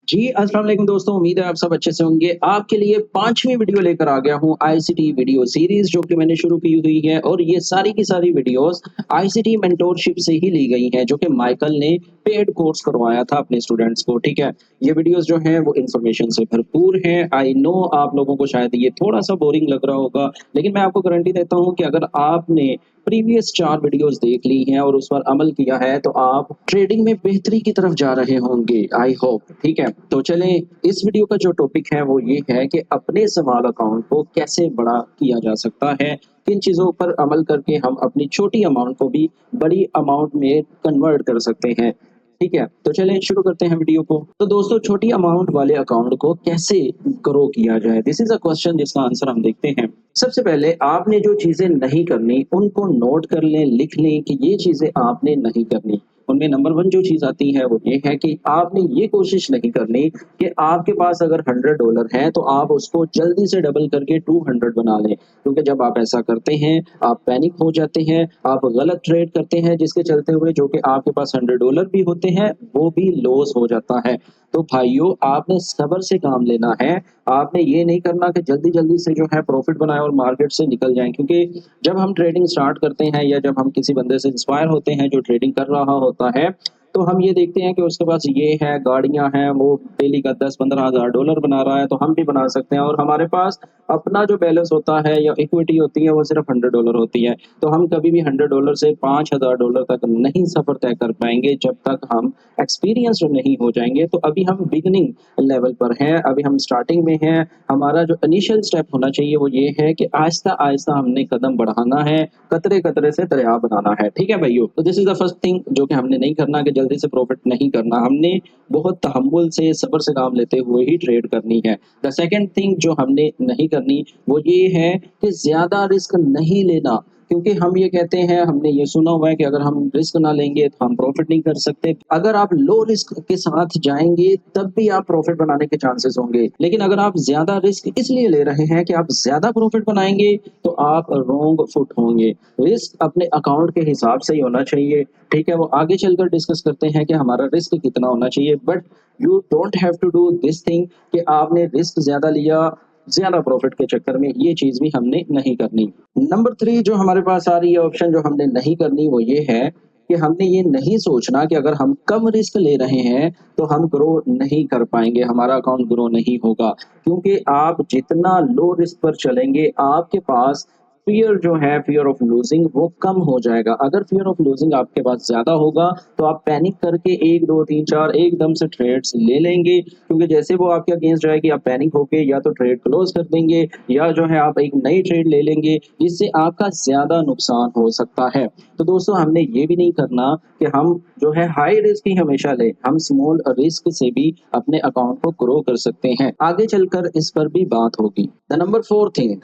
जी, अस्सलाम वालेकुम दोस्तों, उम्मीद है आप सब अच्छे से होंगे। आपके लिए 5वीं वीडियो लेकर आ गया हूँ आईसीटी वीडियो सीरीज़ जो कि मैंने शुरू की हुई है और ये सारी की सारी वीडियोज़ आईसीटी मेंटोरशिप से ही ली गई हैं, जो कि माइकल ने पेड कोर्स करवाया था अपने स्टूडेंट्स को, ठीक है? ये वीडियोज़ जो हैं वो इन्फॉर्मेशन से भरपूर हैं। आई नो आप लोगों को शायद ये थोड़ा-सा बोरिंग लग रहा होगा, लेकिन मैं आपको गारंटी देता हूँ कि अगर आपने प्रीवियस 4 वीडियोज़ देख ली हैं और उस पर अमल किया है, तो आप ट्रेडिंग में बेहतरी की तरफ जा रहे होंगे, आई होप, ठीक है? तो चलें, इस वीडियो का जो टॉपिक है वो ये है कि अपने स्मॉल अकाउंट को कैसे बड़ा किया जा सकता है, किन चीज़ों पर अमल करके हम अपनी छोटी अमाउंट को भी बड़ी अमाउंट में कन्वर्ट कर सकते हैं। ठीक है, तो चलें शुरू करते हैं वीडियो को। तो दोस्तों, छोटी अमाउंट वाले अकाउंट को कैसे ग्रो किया जाए? दिस इज़ अ क्वेश्चन जिसका आंसर हम देखते हैं। सबसे पहले आपने जो चीज़ें नहीं करनी, उनको नोट कर लें, लिख लें कि ये चीज़ें आपने नहीं करनी। उनमें नंबर 1 जो चीज़ आती है वो ये है कि आपने ये कोशिश नहीं करनी कि आपके पास अगर $100 हैं तो आप उसको जल्दी से डबल करके 200 बना लें। क्योंकि जब आप ऐसा करते हैं, आप पैनिक हो जाते हैं, आप गलत ट्रेड करते हैं जिसके चलते हुए जो कि आपके पास $100 भी होते हैं, वो भी लॉस हो जाता है। तो भाइयों, आपने सब्र से काम लेना है। आपने ये नहीं करना कि जल्दी-जल्दी से जो है प्रॉफ़िट बनाएँ और मार्केट से निकल जाएँ, क्योंकि जब हम ट्रेडिंग स्टार्ट करते हैं या जब हम किसी बंदे से इंस्पायर होते हैं जो ट्रेडिंग कर रहा होता है, तो हम ये देखते हैं कि उसके पास ये है, गाड़ियाँ हैं, वो डेली का 10-15 हज़ार डॉलर बना रहा है, तो हम भी बना सकते हैं। और हमारे पास अपना जो बैलेंस होता है या इक्विटी होती है, वो सिर्फ़ $100 होती है। तो हम कभी भी $100 से $5000 तक नहीं सफ़र तय कर पाएँगे जब तक हम एक्सपीरियंस्ड नहीं हो जाएँगे। तो अभी हम बिगिनिंग लेवल पर हैं, अभी हम स्टार्टिंग में हैं। हमारा जो इनिशियल स्टेप होना चाहिए वो ये है कि आहिस्ता-आहिस्ता हमने कदम बढ़ाना है, कतरे-कतरे से दरिया बनाना है। ठीक है भइयों? तो this is the first thing जो कि हमने नहीं करना, कि जल्दी से प्रॉफ़िट नहीं करना। हमने बहुत तहम्मुल से, सब्र से काम लेते हुए ही ट्रेड करनी है। द सेकंड थिंग जो हमने नहीं करनी वो ये है कि ज़्यादा रिस्क नहीं लेना। क्योंकि हम ये कहते हैं, हमने ये सुना हुआ है कि अगर हम रिस्क ना लेंगे तो हम प्रॉफ़िट नहीं कर सकते। अगर आप लो रिस्क के साथ जाएँगे तब भी आप प्रॉफ़िट बनाने के चांसेस होंगे। लेकिन अगर आप ज़्यादा रिस्क इसलिए ले रहे हैं कि आप ज़्यादा प्रॉफ़िट बनाएँगे, तो आप रॉन्ग फुट होंगे। रिस्क अपने अकाउंट के हिसाब से ही होना चाहिए, ठीक है? वो आगे चलकर डिस्कस करते हैं कि हमारा रिस्क कितना होना चाहिए, but you don't have to do this thing कि आपने रिस्क ज़्यादा लिया, ज़्यादा प्रॉफ़िट के चक्कर में, ये चीज़ भी हमने नहीं करनी। नंबर 3 जो हमारे पास आ रही है ऑप्शन जो हमने नहीं करनी वो ये है कि हमने ये नहीं सोचना कि अगर हम कम रिस्क ले रहे हैं, तो हम ग्रो नहीं कर पाएँगे, हमारा अकाउंट ग्रो नहीं होगा। क्योंकि आप जितना लो रिस्क पर चलेंगे, आपके पास फ़ियर जो है, फ़ियर ऑफ लूज़िंग, वो कम हो जाएगा। अगर फ़ियर ऑफ लूज़िंग आपके पास ज़्यादा होगा, तो आप पैनिक करके 1, 2, 3, 4 एकदम से ट्रेड्स ले लेंगे, क्योंकि जैसे वो आपके अगेंस्ट जाएगी, आप पैनिक होके या तो ट्रेड क्लोज़ कर देंगे या जो है आप एक नई ट्रेड ले लेंगे, जिससे आपका ज़्यादा नुकसान हो सकता है। तो दोस्तों, हमने ये भी नहीं करना कि हम जो है हाई रिस्क ही हमेशा लें, हम स्मॉल रिस्क से भी अपने अकाउंट को ग्रो कर सकते हैं। आगे चलकर इस पर भी बात होगी। द नंबर 4 थिंग,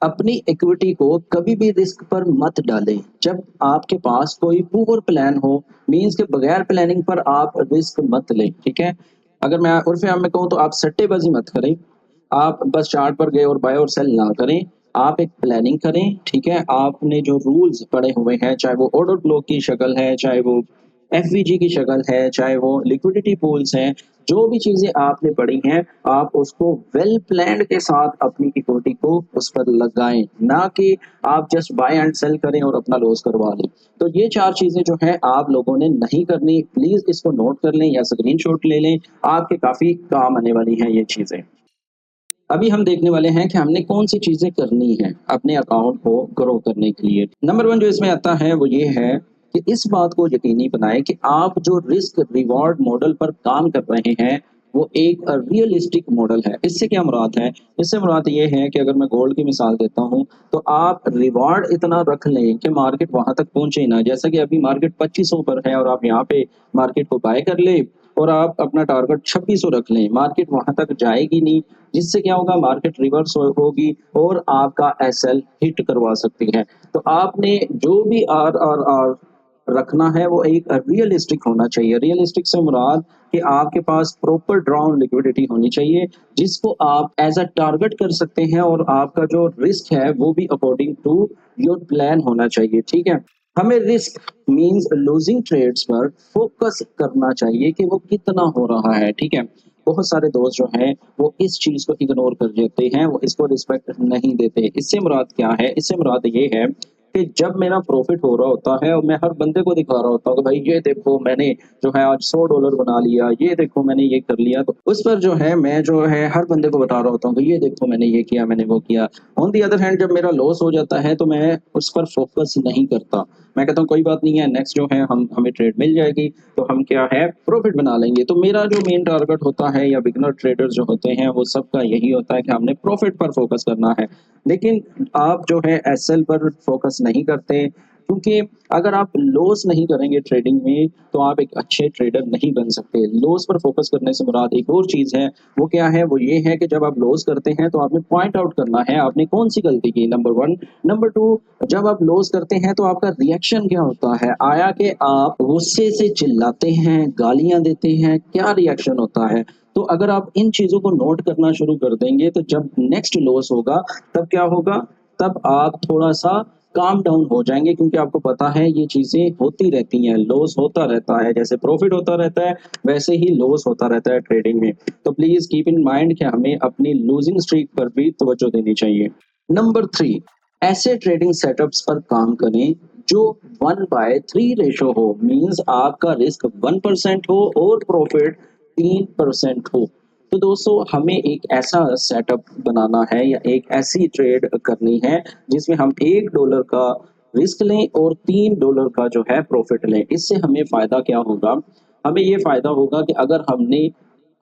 अपनी इक्विटी को कभी भी रिस्क पर मत डालें। जब आपके पास कोई पुअर प्लान हो, मीन्स के बगैर प्लानिंग पर आप रिस्क मत लें, ठीक है? अगर मैं उर्फ़ आम में कहूँ तो आप सट्टेबाज़ी मत करें। आप बस चार्ट पर गए और बाय और सेल ना करें। आप एक प्लानिंग करें, ठीक है? आपने जो रूल्स पढ़े हुए हैं, चाहे वो ऑर्डर फ्लो की शक्ल है, चाहे वो एफवीजी की शक्ल है, चाहे वो लिक्विडिटी पूल्स हैं, जो भी चीज़ें आपने पढ़ी हैं, आप उसको वेल प्लान्ड के साथ अपनी इक्विटी को उस पर लगाएँ, ना कि आप जस्ट बाय एंड सेल करें और अपना लॉस करवा लें। तो ये 4 चीज़ें जो हैं आप लोगों ने नहीं करनी, प्लीज़ इसको नोट कर लें या स्क्रीनशॉट ले लें, आपके काफ़ी काम आने वाली हैं ये चीज़ें। अभी हम देखने वाले हैं कि हमने कौन-सी चीज़ें करनी हैं, अपने अकाउंट को ग्रो करने के लिए। नंबर 1 जो इसमें आता है वो ये है कि इस बात को यकीनी बनाएँ कि आप जो रिस्क रिवॉर्ड मॉडल पर काम कर रहे हैं, वो एक रियलिस्टिक मॉडल है। इससे क्या मुराद है? इससे मुराद ये है कि अगर मैं गोल्ड की मिसाल देता हूँ, तो आप रिवॉर्ड इतना रख लें कि मार्केट वहाँ तक पहुँचे ही ना। जैसा कि अभी मार्केट 2500 पर है और आप यहाँ पे मार्केट को बाय कर लें और आप अपना टारगेट 2600 रख लें, मार्केट वहाँ तक जाएगी नहीं, जिससे क्या होगा, मार्केट रिवर्स होगी और आपका एसएल हिट करवा सकती है। तो आपने जो भी आरआरआर रखना है वो एक रियलिस्टिक होना चाहिए। रियलिस्टिक से मुराद कि आपके पास प्रॉपर ड्रॉन लिक्विडिटी होनी चाहिए, जिसको आप एज़ अ टारगेट कर सकते हैं और आपका जो रिस्क है वो भी अकॉर्डिंग टू योर प्लान होना चाहिए, ठीक है? हमें रिस्क मीन्स लूजिंग ट्रेड्स पर फ़ोकस करना चाहिए कि वो कितना हो रहा है, ठीक है? बहुत सारे दोस्त जो हैं वो इस चीज़ को इग्नोर कर देते हैं, वो इसको रिस्पेक्ट नहीं देते। इससे मुराद क्या है? इससे मुराद ये है कि जब मेरा प्रॉफ़िट हो रहा होता है और मैं हर बंदे को दिखा रहा होता हूँ कि भाई ये देखो मैंने जो है आज $100 बना लिया, ये देखो मैंने ये कर लिया, तो उस पर जो है मैं जो है हर बंदे को बता रहा होता हूँ कि ये देखो मैंने ये किया, मैंने वो किया। ऑन द अदर हैंड जब मेरा लॉस हो जाता है तो मैं उस पर फ़ोकस नहीं करता। मैं कहता हूँ कोई बात नहीं है, नेक्स्ट जो है हमें ट्रेड मिल जाएगी, तो हम क्या है प्रॉफ़िट बना लेंगे। तो मेरा जो मेन टारगेट होता है या बिगिनर ट्रेडर्स जो होते हैं वो सबका यही होता है कि हमने प्रॉफ़िट पर फ़ोकस करना है। लेकिन आप जो है एसएल पर फ़ोकस नहीं करते, क्योंकि अगर आप लॉस नहीं करेंगे ट्रेडिंग में, तो आप एक अच्छे ट्रेडर नहीं बन सकते। लॉस पर फ़ोकस करने से मुराद एक और चीज़ है, वो क्या है? वो ये है कि जब आप लॉस करते हैं, तो आपने पॉइंट आउट करना है, आपने कौन-सी गलती की, नंबर 1। नंबर 2, जब आप लॉस करते हैं, तो आपका रिएक्शन क्या होता है? आया कि आप गुस्से से चिल्लाते हैं, गालियाँ देते हैं, क्या रिएक्शन होता है? तो अगर आप इन चीज़ों को नोट करना शुरू कर देंगे, तो जब नेक्स्ट लॉस होगा, तब क्या होगा? तब आप थोड़ा-सा काम डाउन हो जाएँगे, क्योंकि आपको पता है ये चीज़ें होती रहती हैं, लॉस होता रहता है, जैसे प्रॉफ़िट होता रहता है, वैसे ही लॉस होता रहता है ट्रेडिंग में। तो प्लीज़ कीप इन माइंड कि हमें अपनी लूज़िंग स्ट्रीक पर भी तवज्जो देनी चाहिए। नंबर 3, ऐसे ट्रेडिंग सेटअप्स पर काम करें जो 1/3 रेशो हो, मीन्स आपका रिस्क 1% हो और प्रॉफ़िट 3% हो। तो दोस्तों हमें एक ऐसा सेटअप बनाना है या एक ऐसी ट्रेड करनी है जिसमें हम $1 का रिस्क लें और $3 का जो है प्रॉफिट लें। इससे हमें फ़ायदा क्या होगा? हमें ये फ़ायदा होगा कि अगर हमने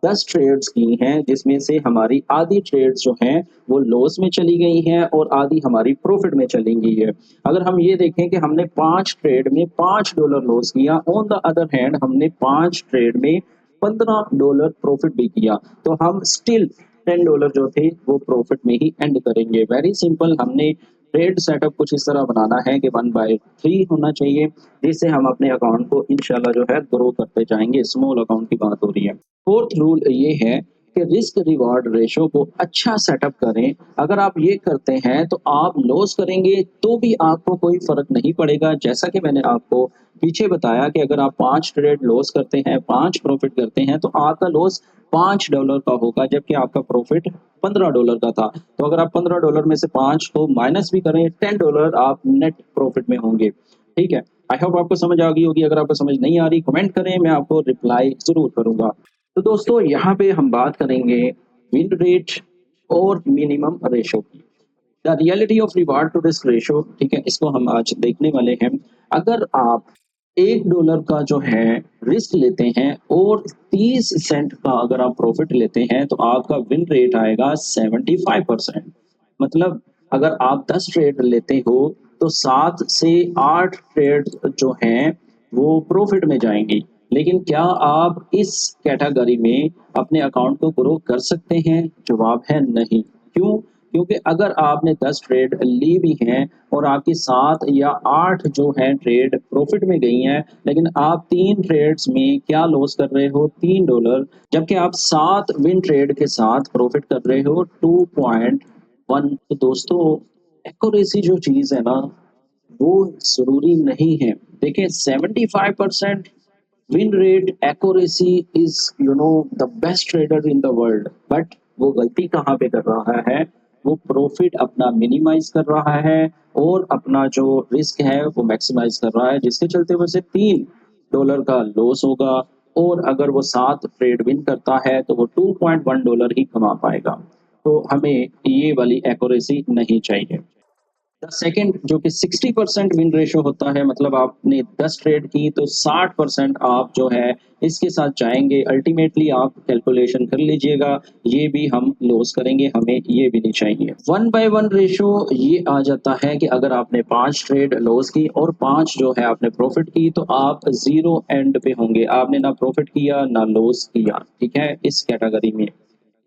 10 ट्रेड्स की हैं जिसमें से हमारी आधी ट्रेड्स जो हैं वो लॉस में चली गई हैं और आधी हमारी प्रॉफिट में चली गई है। अगर हम ये देखें कि हमने 5 ट्रेड में $5 लॉस किया, ऑन द अदर हैंड हमने 5 ट्रेड में $15 प्रॉफिट भी किया, तो हम स्टिल $10 जो थे वो प्रॉफिट में ही एंड करेंगे। वेरी सिंपल, हमने ट्रेड सेटअप कुछ इस तरह बनाना है कि 1/3 होना चाहिए, जिससे हम अपने अकाउंट को इंशाल्लाह जो है ग्रो करते जाएँगे। स्मॉल अकाउंट की बात हो रही है। फोर्थ रूल ये है कि रिस्क रिवार्ड रेशो को अच्छा सेटअप करें। अगर आप ये करते हैं तो आप लॉस करेंगे तो भी आपको कोई फ़र्क नहीं पड़ेगा। जैसा कि मैंने आपको पीछे बताया कि अगर आप 5 ट्रेड लॉस करते हैं, 5 प्रॉफ़िट करते हैं, तो आपका लॉस $5 का होगा, जबकि आपका प्रॉफ़िट $15 का था। तो अगर आप $15 में से 5 को माइनस भी करें, $10 आप नेट प्रॉफ़िट में होंगे। ठीक है? आई होप आपको समझ आ गई होगी। अगर आपको समझ नहीं आ रही, कमेंट करें, मैं आपको रिप्लाई ज़रूर करूँगा। तो दोस्तों यहाँ पे हम बात करेंगे विन रेट और मिनिमम रेशो की। The reality of reward to risk ratio, ठीक है, इसको हम आज देखने वाले हैं। अगर आप $1 का जो है रिस्क लेते हैं और 30 सेंट का अगर आप प्रॉफिट लेते हैं, तो आपका विन रेट आएगा 75%। मतलब अगर आप 10 ट्रेड लेते हो तो 7 से 8 ट्रेड जो हैं वो प्रॉफिट में जाएंगी। लेकिन क्या आप इस कैटेगरी में अपने अकाउंट को ग्रो कर सकते हैं? जवाब है नहीं। क्यों? क्योंकि अगर आपने 10 ट्रेड ली भी हैं और आपकी 7 या 8 जो हैं ट्रेड प्रॉफिट में गई हैं, लेकिन आप 3 ट्रेड्स में क्या लॉस कर रहे हो? $3, जबकि आप 7 विन ट्रेड के साथ प्रॉफिट कर रहे हो 2.1। तो दोस्तों एक्यूरेसी जो चीज़ है ना, वो ज़रूरी नहीं है। देखिए 75% win rate accuracy is the best trader in the world, but वो गलती कहाँ पे कर रहा है? वो प्रॉफिट अपना मिनिमाइज कर रहा है और अपना जो रिस्क है वो मैक्सिमाइज कर रहा है, जिसके चलते वैसे $3 का लॉस होगा। और अगर वो 7 ट्रेड विन करता है तो वो $2.1 ही कमा पाएगा। तो हमें ये वाली एक्यूरेसी नहीं चाहिए। द सेकंड जो कि 60% विन रेशो होता है, मतलब आपने 10 ट्रेड की तो 60% आप जो है इसके साथ जाएँगे। अल्टीमेटली आप कैलकुलेशन कर लीजिएगा, ये भी हम लॉस करेंगे, हमें ये भी नहीं चाहिए। 1/1 रेशो ये आ जाता है कि अगर आपने 5 ट्रेड लॉस की और 5 जो है आपने प्रॉफिट की, तो आप ज़ीरो एंड पे होंगे। आपने ना प्रॉफिट किया, ना लॉस किया, ठीक है? इस कैटेगरी में।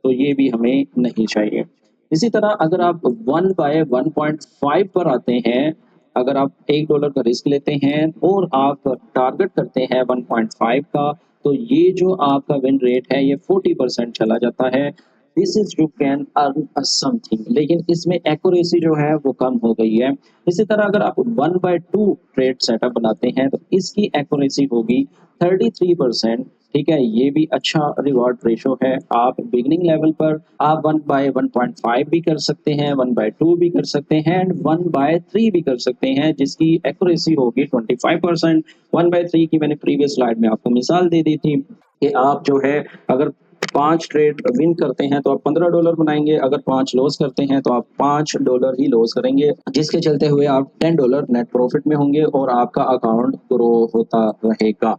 तो ये भी हमें नहीं चाहिए। इसी तरह अगर आप 1/1.5 पर आते हैं, अगर आप $1 का रिस्क लेते हैं और आप टारगेट करते हैं 1.5 का, तो ये जो आपका विन रेट है ये 40% चला जाता है। This is you can earn something, लेकिन इसमें एक्यूरेसी जो है वो कम हो गई है। इसी तरह अगर आप 1/2 ट्रेड सेटअप बनाते हैं तो इसकी एक्यूरेसी होगी 33%, ठीक है, ये भी अच्छा रिवॉर्ड रेशो है। आप बिगिनिंग लेवल पर आप 1/1.5 भी कर सकते हैं, 1/2 भी कर सकते हैं एंड 1/3 भी कर सकते हैं, जिसकी एक्यूरेसी होगी 25%। 1/3 की मैंने प्रीवियस स्लाइड में आपको मिसाल दे दी थी कि आप जो है अगर 5 ट्रेड विन करते हैं तो आप $15 बनाएँगे, अगर 5 लॉस करते हैं तो आप $5 ही लॉस करेंगे, जिसके चलते हुए आप $10 नेट प्रॉफिट में होंगे और आपका अकाउंट ग्रो होता रहेगा।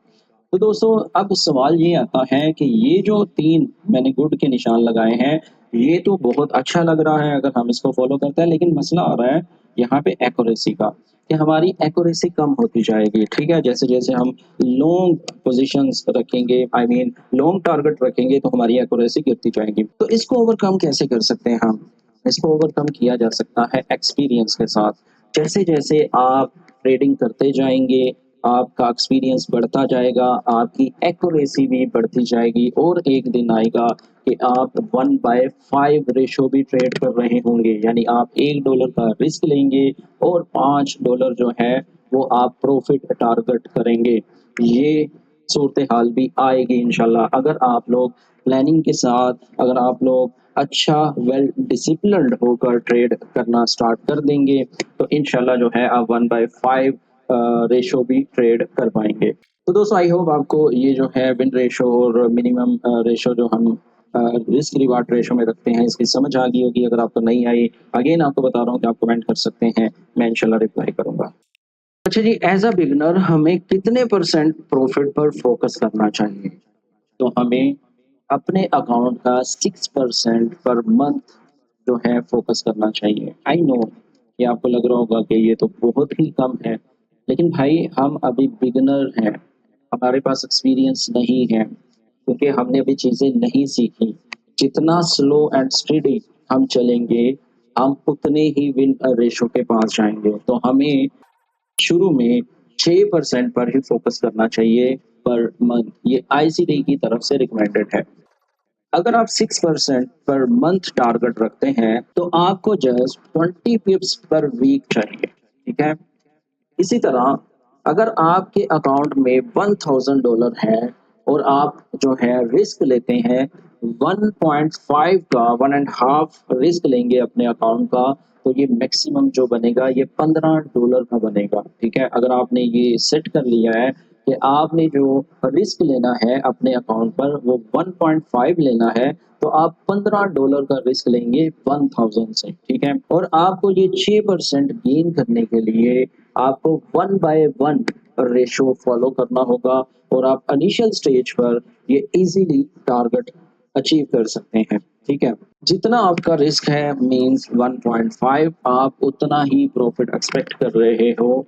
तो दोस्तों अब सवाल ये आता है कि ये जो 3 मैंने गुड के निशान लगाए हैं, ये तो बहुत अच्छा लग रहा है अगर हम इसको फ़ॉलो करते हैं, लेकिन मसला आ रहा है यहाँ पे एक्यूरेसी का, कि हमारी एक्यूरेसी कम होती जाएगी, ठीक है? जैसे-जैसे हम लॉन्ग पोज़ीशंस रखेंगे, आई मीन लॉन्ग टारगेट रखेंगे तो हमारी एक्यूरेसी गिरती जाएगी। तो इसको ओवरकम कैसे कर सकते हैं हम? इसको ओवरकम किया जा सकता है एक्सपीरियंस के साथ। जैसे-जैसे आप ट्रेडिंग करते जाएँगे, आपका एक्सपीरियंस बढ़ता जाएगा, आपकी एक्यूरेसी भी बढ़ती जाएगी और एक दिन आएगा कि आप 1/5 रेशो भी ट्रेड कर रहे होंगे। यानी आप $1 का रिस्क लेंगे और $5 जो है वो आप प्रॉफिट टारगेट करेंगे। ये सूरत-ए-हाल भी आएगी इंशाल्लाह अगर आप लोग प्लानिंग के साथ, अगर आप लोग अच्छा वेल डिसिप्लिन्ड होकर ट्रेड करना स्टार्ट कर देंगे, तो इंशाल्लाह जो है आप 1/5 रेशो भी ट्रेड कर पाएँगे। तो दोस्तों आई होप आपको ये जो है विन रेशो और मिनिमम रेशो जो हम रिस्क रिवार्ड रेशो में रखते हैं, इसकी समझ आ गई होगी। अगर आपको नहीं आई, अगेन आपको बता रहा हूँ कि आप कमेंट कर सकते हैं, मैं इंशाल्लाह रिप्लाई करूँगा। अच्छा जी, एज़ अ बिगिनर हमें कितने परसेंट प्रॉफिट पर फोकस करना चाहिए? तो हमें अपने अकाउंट का 6% पर मंथ जो है फोकस करना चाहिए। आई नो ये आपको लग रहा होगा कि ये तो बहुत ही कम है, लेकिन भाई हम अभी बिगिनर हैं, हमारे पास एक्सपीरियंस नहीं है, क्योंकि हमने अभी चीज़ें नहीं सीखी। जितना स्लो एंड स्टेडी हम चलेंगे, हम उतने ही विन रेशो के पास जाएँगे। तो हमें शुरू में 6% पर ही फोकस करना चाहिए पर मंथ। ये आईसीडी की तरफ से रिकमेंडेड है। अगर आप 6% पर मंथ टारगेट रखते हैं, तो आपको जस्ट 20 पिप्स पर वीक चाहिए, ठीक है? इसी तरह अगर आपके अकाउंट में $1000 है और आप जो है रिस्क लेते हैं 1.5 का 1.5 रिस्क लेंगे अपने अकाउंट का, तो ये मैक्सिमम जो बनेगा ये $15 का बनेगा, ठीक है? अगर आपने ये सेट कर लिया है कि आपने जो रिस्क लेना है अपने अकाउंट पर वो 1.5 लेना है, तो आप $15 का रिस्क लेंगे 1000 से, ठीक है? और आपको ये 6% गेन करने के लिए आपको 1/1 रेशो फॉलो करना होगा और आप इनिशियल स्टेज पर ये इजीली टारगेट अचीव कर सकते हैं, ठीक है? जितना आपका रिस्क है मीन्स 1.5 आप उतना ही प्रॉफिट एक्सपेक्ट कर रहे हो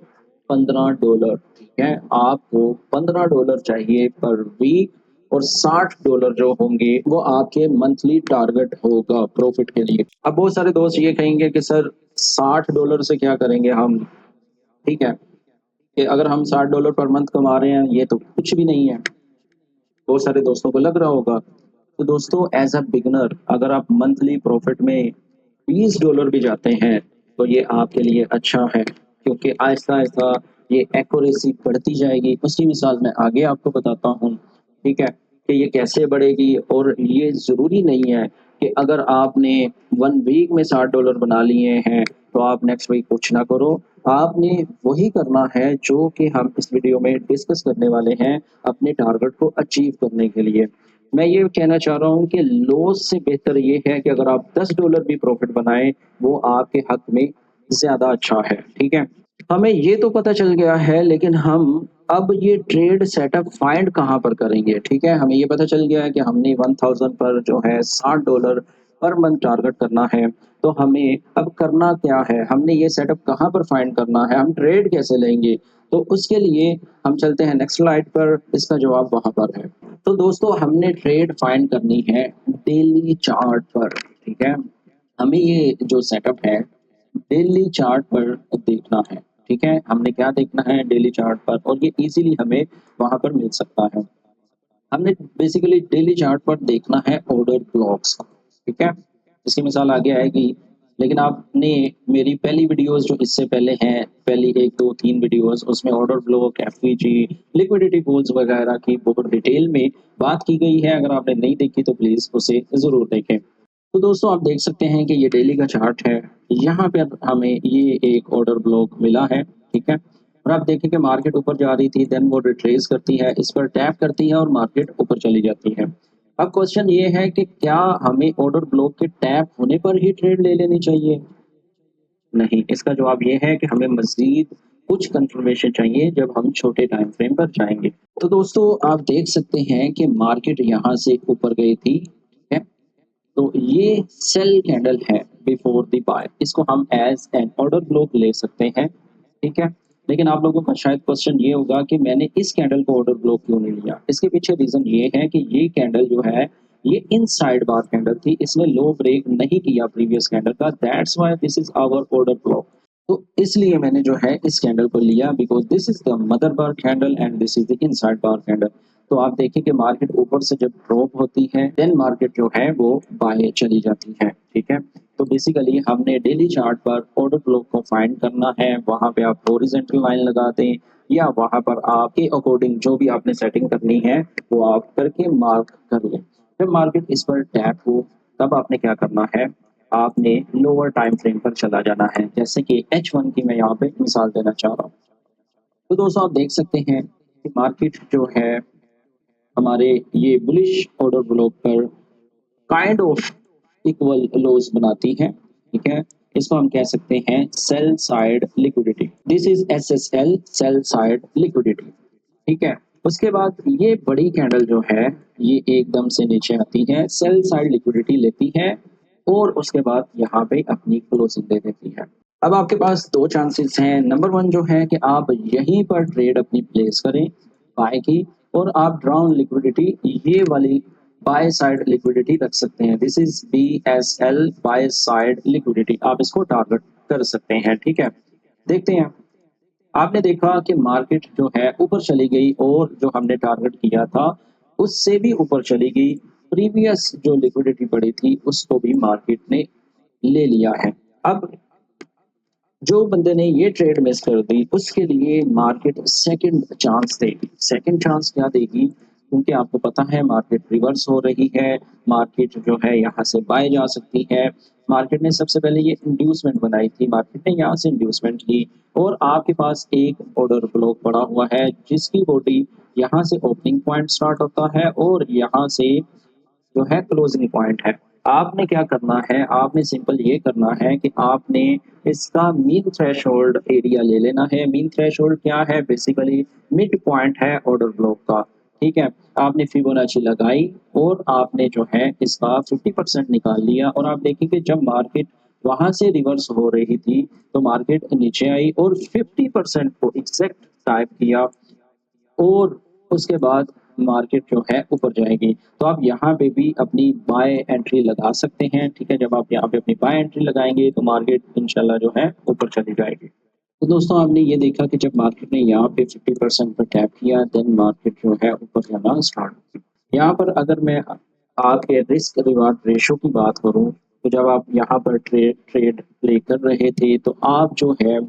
$15, ठीक है? आपको $15 चाहिए पर वीक और $60 जो होंगे वो आपके मंथली टारगेट होगा प्रॉफिट के लिए। अब बहुत सारे दोस्त ये कहेंगे कि सर $60 से क्या करेंगे हम? ठीक है? कि अगर हम $60 पर मंथ कमा रहे हैं, ये तो कुछ भी नहीं है। बहुत सारे दोस्तों को लग रहा होगा। तो दोस्तों एज़ अ बिगिनर अगर आप मंथली प्रॉफिट में $20 भी जाते हैं, तो ये आपके लिए अच्छा है, क्योंकि आहिस्ता-आहिस्ता ये एक्यूरेसी बढ़ती जाएगी। उसकी मिसाल मैं आगे आपको बताता हूँ, ठीक है? कि ये कैसे बढ़ेगी और ये ज़रूरी नहीं है कि अगर आपने 1 वीक में $60 बना लिए हैं, तो आप नेक्स्ट वीक कुछ ना करो। आपने वही करना है जो कि हम इस वीडियो में डिस्कस करने वाले हैं, अपने टारगेट को अचीव करने के लिए। मैं ये कहना चाह रहा हूँ कि लॉस से बेहतर ये है कि अगर आप $10 भी प्रॉफिट बनाएँ, वो आपके हक में ज़्यादा अच्छा है, ठीक है? हमें ये तो पता चल गया है, लेकिन हम अब ये ट्रेड सेटअप फाइंड कहाँ पर करेंगे, ठीक है? हमें ये पता चल गया है कि हमने 1000 पर जो है $60 पर मंथ टारगेट करना है, तो हमें अब करना क्या है? हमने ये सेटअप कहाँ पर फाइंड करना है? हम ट्रेड कैसे लेंगे? तो उसके लिए हम चलते हैं नेक्स्ट स्लाइड पर, इसका जवाब वहाँ पर है। तो दोस्तों हमने ट्रेड फाइंड करनी है डेली चार्ट पर, ठीक है? हमें ये जो सेटअप है डेली चार्ट पर देखना है, ठीक है? हमने क्या देखना है डेली चार्ट पर और ये ईज़िली हमें वहाँ पर मिल सकता है। हमने बेसिकली डेली चार्ट पर देखना है ऑर्डर ब्लॉक्स, ठीक है? इसकी मिसाल आगे आएगी। लेकिन आपने मेरी पहली वीडियोस जो इससे पहले हैं, पहली 1, 2, 3 वीडियोस उसमें order block, FVG, liquidity pools वगैरह की बहुत डिटेल में बात की गई है। अगर आपने नहीं देखी तो प्लीज़ उसे ज़रूर देखें। तो दोस्तों आप देख सकते हैं कि ये डेली का चार्ट है। यहाँ पे अब हमें ये एक ऑर्डर ब्लॉक मिला है, ठीक है? और आप देखें कि मार्केट ऊपर जा रही थी, देन वो रिट्रेस करती है, इस पर टैप करती है और मार्केट ऊपर चली जाती है। अब क्वेश्चन ये है कि क्या हमें ऑर्डर ब्लॉक के टैप होने पर ही ट्रेड ले लेनी चाहिए? नहीं, इसका जवाब ये है कि हमें मज़ीद कुछ कंफर्मेशन चाहिए जब हम छोटे टाइम फ्रेम पर जाएँगे। तो दोस्तों आप देख सकते हैं कि मार्केट यहाँ से ऊपर गई थी, ठीक है? तो ये सेल कैंडल है बिफोर द बाय, इसको हम एज एन ऑर्डर ब्लॉक ले सकते हैं, ठीक है? लेकिन आप लोगों का शायद क्वेश्चन ये होगा कि मैंने इस कैंडल को ऑर्डर ब्लॉक क्यों नहीं लिया? इसके पीछे रीज़न ये है कि ये कैंडल जो है ये इनसाइड बार कैंडल थी, इसने लो ब्रेक नहीं किया प्रीवियस कैंडल का, that's why this is our order block. तो इसलिए मैंने जो है इस कैंडल को लिया because this is the mother bar candle and this is the inside bar candle. तो आप देखें कि मार्केट ऊपर से जब ड्रॉप होती है देन मार्केट जो है वो बाय चली जाती है, ठीक है? तो बेसिकली हमने डेली चार्ट पर ऑर्डर ब्लॉक को फाइंड करना है, वहां पे आप हॉरिजॉन्टल लाइन लगा दें या वहां पर आपके अकॉर्डिंग जो भी आपने सेटिंग करनी है वो आप करके मार्क कर लें। जब मार्केट इस पर टैप हो तब आपने क्या करना है, आपने लोअर टाइम फ्रेम पर चला जाना है, जैसे कि H1 की मैं यहाँ पे मिसाल देना चाह रहा हूँ। तो दोस्तों आप देख सकते हैं कि मार्केट जो है हमारे ये बुलिश ऑर्डर ब्लॉक पर काइंड ऑफ इक्वल लोज बनाती है, ठीक है? इसको हम कह सकते हैं sell side liquidity. This is SSL, sell side liquidity, ठीक है? उसके बाद ये बड़ी कैंडल जो है ये एकदम से नीचे आती है, सेल साइड लिक्विडिटी लेती है और उसके बाद यहाँ पे अपनी क्लोजिंग दे देती है। अब आपके पास दो चांसेस हैं। नंबर वन जो है कि आप यहीं पर ट्रेड अपनी प्लेस करें बाय की, और आप ड्राउन लिक्विडिटी ये वाली बाय साइड लिक्विडिटी रख सकते हैं। This is BSL, by side liquidity, आप इसको टारगेट कर सकते हैं, ठीक है? देखते हैं। आपने देखा कि मार्केट जो है ऊपर चली गई और जो हमने टारगेट किया था उससे भी ऊपर चली गई। प्रीवियस जो लिक्विडिटी पड़ी थी उसको भी मार्केट ने ले लिया है। अब जो बंदे ने ये ट्रेड मिस कर दी उसके लिए मार्केट सेकंड चांस देगी। सेकंड चांस क्या देगी? क्योंकि आपको पता है मार्केट रिवर्स हो रही है, मार्केट जो है यहाँ से बाय जा सकती है। मार्केट ने सबसे पहले ये इंड्यूसमेंट बनाई थी, मार्केट ने यहाँ से इंड्यूसमेंट ली और आपके पास एक ऑर्डर ब्लॉक पड़ा हुआ है जिसकी बॉडी यहाँ से ओपनिंग पॉइंट स्टार्ट होता है और यहाँ से जो है क्लोजिंग पॉइंट है। आपने क्या करना है, आपने सिंपल ये करना है कि आपने इसका मीन थ्रेशोल्ड एरिया ले लेना है। मीन थ्रेशोल्ड क्या है? बेसिकली मिड पॉइंट है ऑर्डर ब्लॉक का, ठीक है? आपने फिबोनाची लगाई और आपने जो है इसका 50% निकाल लिया और आप देखेंगे जब मार्केट वहां से रिवर्स हो रही थी तो मार्केट नीचे आई और 50% को एग्जैक्ट टाइप किया और उसके बाद मार्केट जो है ऊपर जाएगी। तो आप यहाँ पे भी अपनी बाय एंट्री लगा सकते हैं, ठीक है? जब आप यहाँ पे अपनी बाय एंट्री लगाएँगे तो मार्केट इंशाल्लाह जो है ऊपर चली जाएगी। तो दोस्तों आपने ये देखा कि जब मार्केट ने यहाँ पे 50% पर टैप किया देन मार्केट जो है ऊपर जाना स्टार्ट हुई। यहाँ पर अगर मैं आपके रिस्क रिवार्ड रेशो की बात करूँ तो जब आप यहाँ पर ट्रेड प्ले कर रहे थे तो आप जो है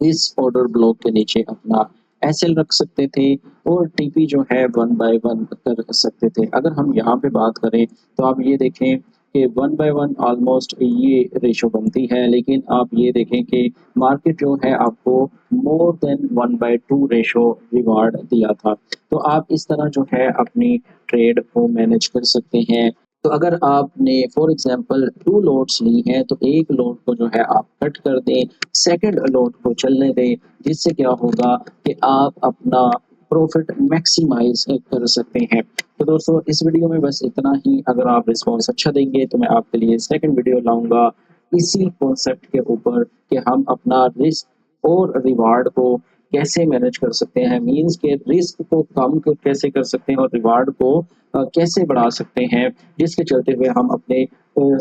इस ऑर्डर ब्लॉक के नीचे अपना एसएल रख सकते थे और टीपी जो है 1 बाय 1 कर सकते थे। अगर हम यहाँ पे बात करें तो आप ये देखें कि 1 बाय 1 ऑलमोस्ट ये रेशो बनती है, लेकिन आप ये देखें कि मार्केट जो है आपको more than 1 by 2 ratio reward दिया था। तो आप इस तरह जो है अपनी ट्रेड को मैनेज कर सकते हैं। तो अगर आपने फॉर एग्जांपल 2 लॉट्स ली हैं तो एक लॉट को जो है आप कट कर दें, सेकंड लॉट को चलने दें, जिससे क्या होगा कि आप अपना प्रॉफिट मैक्सिमाइज कर सकते हैं। तो दोस्तों इस वीडियो में बस इतना ही। अगर आप रिस्पॉन्स अच्छा देंगे तो मैं आपके लिए सेकंड वीडियो लाऊंगा इसी कॉन्सेप्ट के ऊपर कि हम अपना रिस्क और रिवार्ड को कैसे मैनेज कर सकते हैं, मीन्स के रिस्क को कैसे कर सकते हैं और रिवार्ड को कैसे बढ़ा सकते हैं, जिसके चलते हुए हम अपने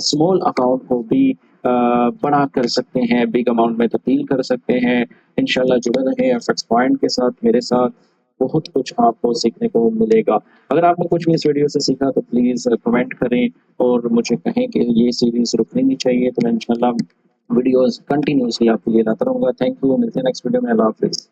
स्मॉल अकाउंट को भी बड़ा कर सकते हैं, बिग अमाउंट में तब्दील कर सकते हैं। इंशाल्लाह जुड़े रहें एफएक्स पॉइंट के साथ मेरे साथ, बहुत कुछ आपको सीखने को मिलेगा। अगर आपने कुछ भी इस वीडियो से सीखा तो प्लीज़ कमेंट करें और मुझे कहें कि ये सीरीज़ रुकनी नहीं चाहिए, तो मैं इंशाल्लाह वीडियोस कंटिन्यूअसली आपके लिए लाता रहूँगा। थैंक यू, मिलते हैं नेक्स्ट वीडियो में। अल्लाह हाफ़िज़।